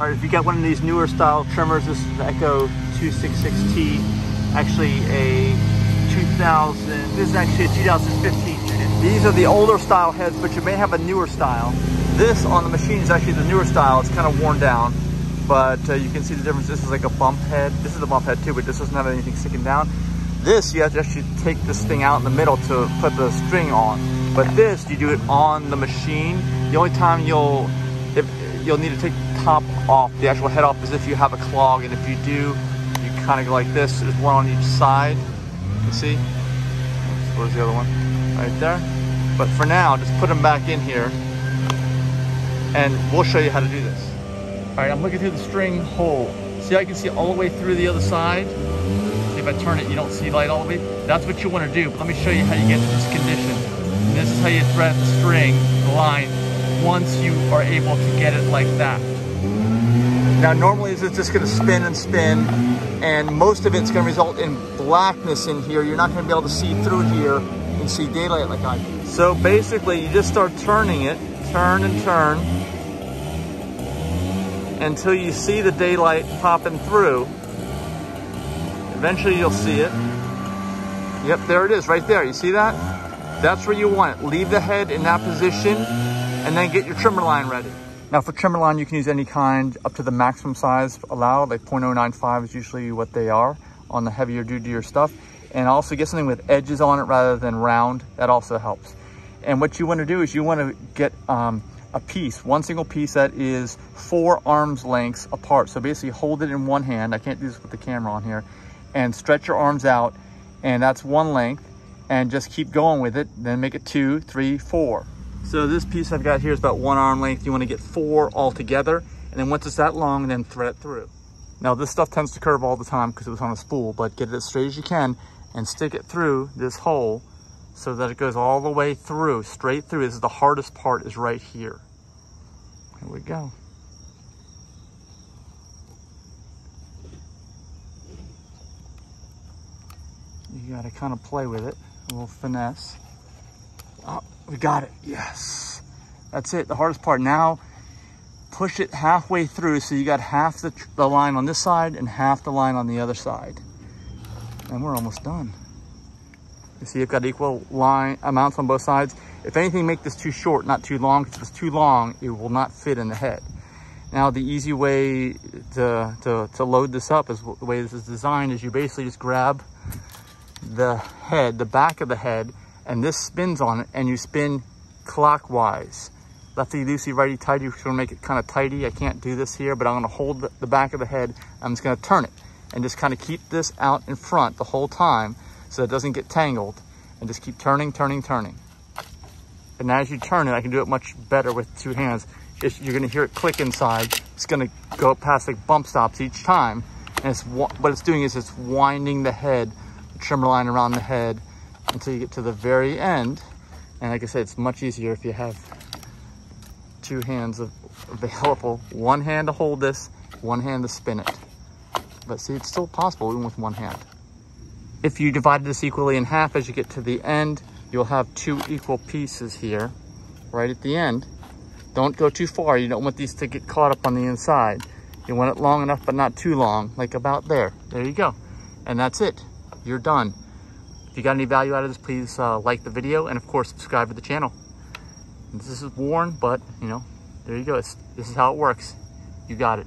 All right, if you got one of these newer style trimmers, this is the Echo 266T, actually a 2000, this is actually a 2015 unit. These are the older style heads, but you may have a newer style. This on the machine is actually the newer style. It's kind of worn down, but you can see the difference. This is like a bump head. This is a bump head too, but this doesn't have anything sticking down. This, you have to actually take this thing out in the middle to put the string on. But this, you do it on the machine. The only time you'll need to take the top off, the actual head off, is if you have a clog. And if you do, you kind of go like this. There's one on each side. You see? Where's the other one? Right there. But for now, just put them back in here, and we'll show you how to do this. All right, I'm looking through the string hole. See, I can see all the way through the other side. See, if I turn it, you don't see light all the way. That's what you want to do. But let me show you how you get to this condition. And this is how you thread the string, the line, once you are able to get it like that. Now, normally it's just going to spin and spin, and most of it's going to result in blackness in here. You're not going to be able to see through here and see daylight like I do. So basically, you just start turning it, turn and turn, until you see the daylight popping through. Eventually you'll see it. Yep, there it is right there. You see that? That's where you want it. Leave the head in that position and then get your trimmer line ready. Now for trimmer line, you can use any kind up to the maximum size allowed, like 0.095 is usually what they are on the heavier duty stuff. And also get something with edges on it rather than round. That also helps. And what you want to do is you want to get a piece, one single piece that is 4 arms lengths apart. So basically hold it in one hand. I can't do this with the camera on here. And stretch your arms out, and that's one length, and just keep going with it. Then make it 2, 3, 4. So this piece I've got here is about 1 arm length. You want to get 4 all together, and then once it's that long, then thread it through. Now this stuff tends to curve all the time because it was on a spool, but get it as straight as you can and stick it through this hole so that it goes all the way through, straight through. This is the hardest part, is right here. Here we go. You gotta kind of play with it, a little finesse. Oh, we got it, yes. That's it, the hardest part. Now, push it halfway through so you got half the line on this side and half the line on the other side. And we're almost done. You see, you've got equal line amounts on both sides. If anything, make this too short, not too long, because if it's too long, it will not fit in the head. Now, the easy way to load this up is the way this is designed is you basically just grab the head, the back of the head, and this spins on it, and you spin clockwise. Lefty loosey, righty tighty. We're gonna make it kind of tighty. I can't do this here, but I'm gonna hold the back of the head. I'm just gonna turn it and just kind of keep this out in front the whole time so it doesn't get tangled, and just keep turning, turning, turning. And as you turn it, I can do it much better with 2 hands. You're gonna hear it click inside. It's gonna go past like bump stops each time, and what it's doing is it's winding the head, trimmer line around the head until you get to the very end. And like I said, it's much easier if you have 2 hands available. 1 hand to hold this, 1 hand to spin it. But see, it's still possible even with 1 hand. If you divide this equally in half as you get to the end, you'll have 2 equal pieces here, right at the end. Don't go too far. You don't want these to get caught up on the inside. You want it long enough, but not too long, like about there. There you go. And that's it. You're done. If you got any value out of this, please like the video, and of course subscribe to the channel. This is worn, but you know, there you go. This is how it works. You got it.